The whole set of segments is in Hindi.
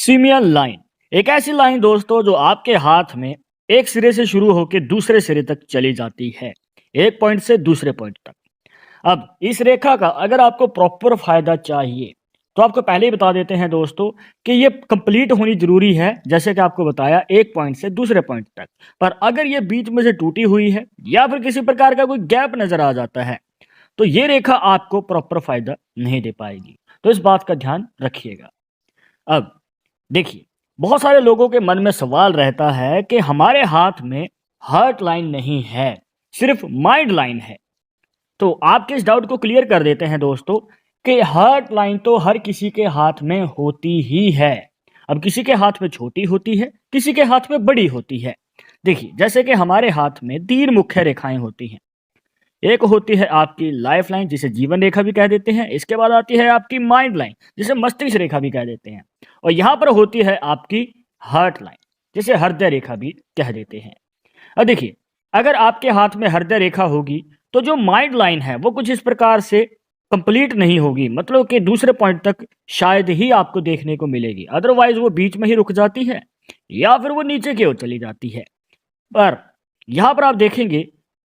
सीमियल लाइन एक ऐसी लाइन दोस्तों जो आपके हाथ में एक सिरे से शुरू होकर दूसरे सिरे तक चली जाती है, एक पॉइंट से दूसरे पॉइंट तक। अब इस रेखा का अगर आपको प्रॉपर फायदा चाहिए तो आपको पहले ही बता देते हैं दोस्तों कि ये कंप्लीट होनी जरूरी है, जैसे कि आपको बताया एक पॉइंट से दूसरे पॉइंट तक। पर अगर ये बीच में से टूटी हुई है या फिर किसी प्रकार का कोई गैप नजर आ जाता है तो ये रेखा आपको प्रॉपर फायदा नहीं दे पाएगी। तो इस बात का ध्यान रखिएगा। अब देखिए, बहुत सारे लोगों के मन में सवाल रहता है कि हमारे हाथ में हार्ट लाइन नहीं है, सिर्फ माइंड लाइन है। तो आपके इस डाउट को क्लियर कर देते हैं दोस्तों कि हार्ट लाइन तो हर किसी के हाथ में होती ही है। अब किसी के हाथ में छोटी होती है, किसी के हाथ में बड़ी होती है। देखिए, जैसे कि हमारे हाथ में तीन मुख्य रेखाएं होती हैं। एक होती है आपकी लाइफ लाइन, जिसे जीवन रेखा भी कह देते हैं। इसके बाद आती है आपकी माइंड लाइन, जिसे मस्तिष्क रेखा भी कह देते हैं। और यहाँ पर होती है आपकी हार्ट लाइन, जिसे हृदय रेखा भी कह देते हैं। अब देखिए, अगर आपके हाथ में हृदय रेखा होगी तो जो माइंड लाइन है वो कुछ इस प्रकार से कंप्लीट नहीं होगी, मतलब कि दूसरे पॉइंट तक शायद ही आपको देखने को मिलेगी। अदरवाइज वो बीच में ही रुक जाती है या फिर वो नीचे की ओर चली जाती है। पर यहाँ पर आप देखेंगे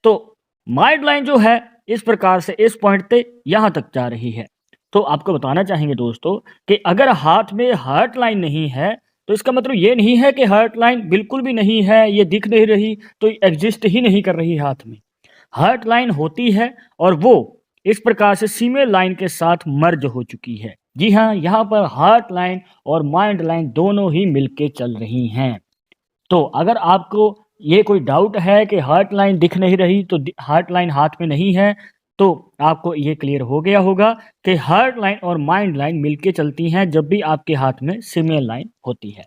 तो माइंड लाइन जो है इस प्रकार से इस पॉइंट पे यहाँ तक जा रही है। तो आपको बताना चाहेंगे दोस्तों कि अगर हाथ में हार्ट लाइन नहीं है तो इसका मतलब ये नहीं है कि हार्ट लाइन बिल्कुल भी नहीं है, ये दिख नहीं रही, तो एग्जिस्ट ही नहीं कर रही हाथ में। हार्ट लाइन होती है और वो इस प्रकार से सीमियल लाइन के साथ मर्ज हो चुकी है। जी हाँ, यहाँ पर हार्ट लाइन और माइंड लाइन दोनों ही मिलके चल रही हैं। तो अगर आपको ये कोई डाउट है कि हार्ट लाइन दिख नहीं रही, तो हार्ट लाइन हाथ में नहीं है, तो आपको ये क्लियर हो गया होगा कि हार्ट लाइन और माइंड लाइन मिलके चलती हैं जब भी आपके हाथ में सिमिलर लाइन होती है।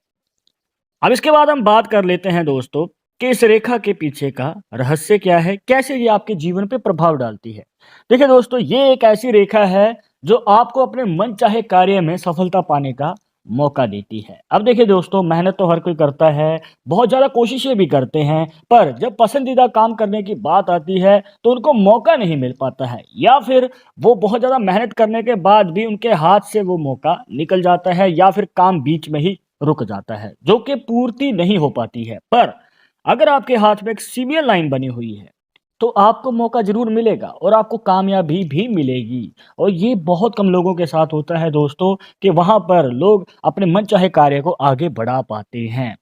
अब इसके बाद हम बात कर लेते हैं दोस्तों कि इस रेखा के पीछे का रहस्य क्या है, कैसे ये आपके जीवन पे प्रभाव डालती है। देखिए दोस्तों, ये एक ऐसी रेखा है जो आपको अपने मन चाहे कार्य में सफलता पाने का मौका देती है। अब देखिए दोस्तों, मेहनत तो हर कोई करता है, बहुत ज़्यादा कोशिशें भी करते हैं, पर जब पसंदीदा काम करने की बात आती है तो उनको मौका नहीं मिल पाता है, या फिर वो बहुत ज़्यादा मेहनत करने के बाद भी उनके हाथ से वो मौका निकल जाता है, या फिर काम बीच में ही रुक जाता है, जो कि पूर्ति नहीं हो पाती है। पर अगर आपके हाथ में एक सीरियल लाइन बनी हुई है तो आपको मौका ज़रूर मिलेगा और आपको कामयाबी भी मिलेगी। और ये बहुत कम लोगों के साथ होता है दोस्तों कि वहाँ पर लोग अपने मनचाहे कार्य को आगे बढ़ा पाते हैं।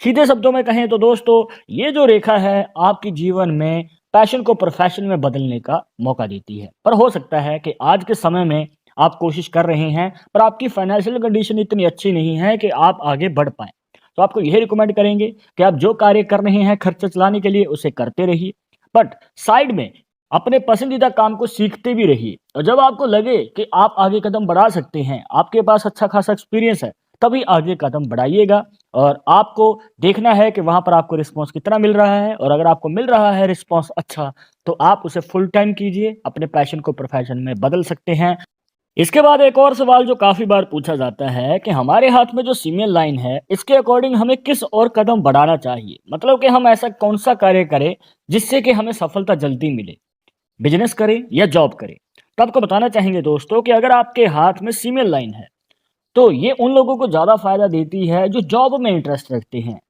सीधे शब्दों में कहें तो दोस्तों, ये जो रेखा है आपके जीवन में पैशन को प्रोफेशन में बदलने का मौका देती है। पर हो सकता है कि आज के समय में आप कोशिश कर रहे हैं पर आपकी फाइनेंशियल कंडीशन इतनी अच्छी नहीं है कि आप आगे बढ़ पाएँ। तो आपको यही रिकमेंड करेंगे कि आप जो कार्य कर रहे हैं खर्चा चलाने के लिए उसे करते रहिए, बट साइड में अपने पसंदीदा काम को सीखते भी रहिए। और जब आपको लगे कि आप आगे कदम बढ़ा सकते हैं, आपके पास अच्छा खासा एक्सपीरियंस है, तभी आगे कदम बढ़ाइएगा। और आपको देखना है कि वहाँ पर आपको रिस्पॉन्स कितना मिल रहा है, और अगर आपको मिल रहा है रिस्पॉन्स अच्छा, तो आप उसे फुल टाइम कीजिए, अपने पैशन को प्रोफेशन में बदल सकते हैं। इसके बाद एक और सवाल जो काफ़ी बार पूछा जाता है कि हमारे हाथ में जो सीमियल लाइन है, इसके अकॉर्डिंग हमें किस और कदम बढ़ाना चाहिए, मतलब कि हम ऐसा कौन सा कार्य करें जिससे कि हमें सफलता जल्दी मिले, बिजनेस करें या जॉब करें। तो आपको बताना चाहेंगे दोस्तों कि अगर आपके हाथ में सीमियल लाइन है तो ये उन लोगों को ज़्यादा फायदा देती है जो जॉब में इंटरेस्ट रखते हैं।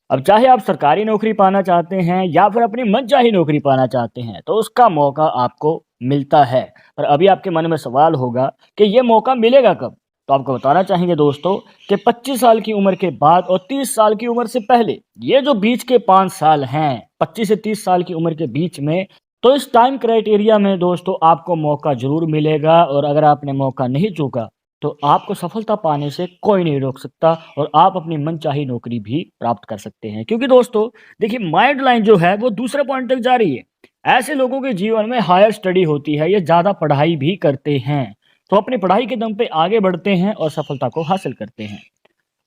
अब चाहे आप सरकारी नौकरी पाना चाहते हैं या फिर अपनी मनचाही नौकरी पाना चाहते हैं, तो उसका मौका आपको मिलता है। पर अभी आपके मन में सवाल होगा कि ये मौका मिलेगा कब? तो आपको बताना चाहेंगे दोस्तों कि 25 साल की उम्र के बाद और 30 साल की उम्र से पहले, ये जो बीच के 5 साल हैं, 25 से 30 साल की उम्र के बीच में, तो इस टाइम क्राइटेरिया में दोस्तों आपको मौका ज़रूर मिलेगा। और अगर आपने मौका नहीं चूका तो आपको सफलता पाने से कोई नहीं रोक सकता, और आप अपनी मनचाही नौकरी भी प्राप्त कर सकते हैं। क्योंकि दोस्तों देखिए, माइंड लाइन जो है वो दूसरे पॉइंट तक जा रही है। ऐसे लोगों के जीवन में हायर स्टडी होती है, ये ज़्यादा पढ़ाई भी करते हैं, तो अपनी पढ़ाई के दम पे आगे बढ़ते हैं और सफलता को हासिल करते हैं।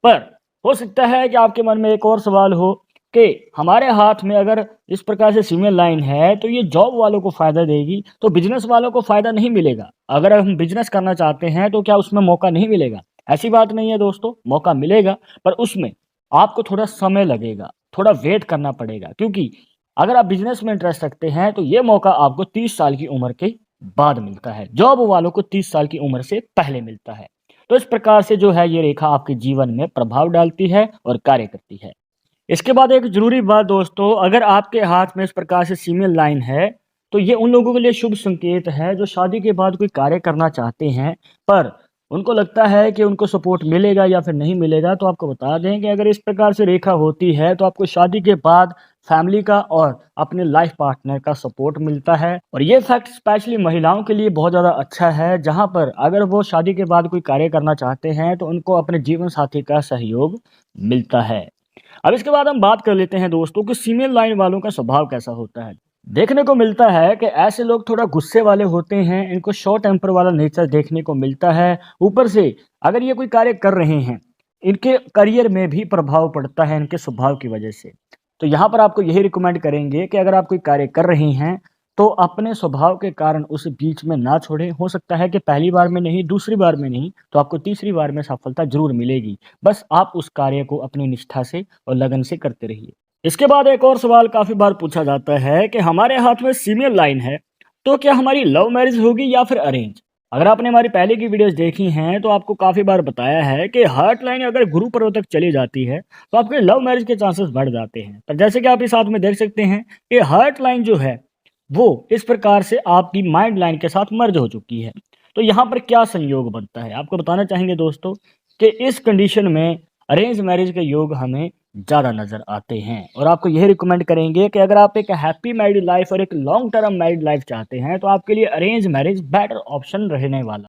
पर हो सकता है कि आपके मन में एक और सवाल हो कि हमारे हाथ में अगर इस प्रकार से सिमिलर लाइन है तो ये जॉब वालों को फ़ायदा देगी, तो बिजनेस वालों को फ़ायदा नहीं मिलेगा। अगर हम बिजनेस करना चाहते हैं तो क्या उसमें मौका नहीं मिलेगा? ऐसी बात नहीं है दोस्तों, मौका मिलेगा, पर उसमें आपको थोड़ा समय लगेगा, थोड़ा वेट करना पड़ेगा। क्योंकि अगर आप बिजनेस में इंटरेस्ट रखते हैं तो ये मौका आपको 30 साल की उम्र के बाद मिलता है, जॉब वालों को 30 साल की उम्र से पहले मिलता है। तो इस प्रकार से जो है ये रेखा आपके जीवन में प्रभाव डालती है और कार्य करती है। इसके बाद एक ज़रूरी बात दोस्तों, अगर आपके हाथ में इस प्रकार से फीमेल लाइन है, तो ये उन लोगों के लिए शुभ संकेत है जो शादी के बाद कोई कार्य करना चाहते हैं, पर उनको लगता है कि उनको सपोर्ट मिलेगा या फिर नहीं मिलेगा। तो आपको बता दें कि अगर इस प्रकार से रेखा होती है, तो आपको शादी के बाद फैमिली का और अपने लाइफ पार्टनर का सपोर्ट मिलता है। और ये फैक्ट स्पेशली महिलाओं के लिए बहुत ज़्यादा अच्छा है, जहाँ पर अगर वो शादी के बाद कोई कार्य करना चाहते हैं, तो उनको अपने जीवन साथी का सहयोग मिलता है। अब इसके बाद हम बात कर लेते हैं दोस्तों कि फीमेल लाइन वालों का स्वभाव कैसा होता है। देखने को मिलता है कि ऐसे लोग थोड़ा गुस्से वाले होते हैं, इनको शॉर्ट टेम्पर वाला नेचर देखने को मिलता है। ऊपर से अगर ये कोई कार्य कर रहे हैं, इनके करियर में भी प्रभाव पड़ता है इनके स्वभाव की वजह से। तो यहाँ पर आपको यही रिकमेंड करेंगे कि अगर आप कोई कार्य कर रहे हैं, तो अपने स्वभाव के कारण उसे बीच में ना छोड़ें। हो सकता है कि पहली बार में नहीं, दूसरी बार में नहीं, तो आपको तीसरी बार में सफलता ज़रूर मिलेगी। बस आप उस कार्य को अपनी निष्ठा से और लगन से करते रहिए। इसके बाद एक और सवाल काफ़ी बार पूछा जाता है कि हमारे हाथ में फीमेल लाइन है, तो क्या हमारी लव मैरिज होगी या फिर अरेंज? अगर आपने हमारी पहले की वीडियोज़ देखी हैं, तो आपको काफ़ी बार बताया है कि हार्ट लाइन अगर गुरु पर्व तक चली जाती है, तो आपके लव मैरिज के चांसेस बढ़ जाते हैं। पर जैसे कि आप इस साथ में देख सकते हैं कि हार्ट लाइन जो है, वो इस प्रकार से आपकी माइंड लाइन के साथ मर्ज हो चुकी है। तो यहाँ पर क्या संयोग बनता है? आपको बताना चाहेंगे दोस्तों कि इस कंडीशन में अरेंज मैरिज के योग हमें ज़्यादा नज़र आते हैं। और आपको यही रिकमेंड करेंगे कि अगर आप एक हैप्पी मैरिड लाइफ और एक लॉन्ग टर्म मैरिड लाइफ चाहते हैं, तो आपके लिए अरेंज मैरिज बेटर ऑप्शन रहने वाला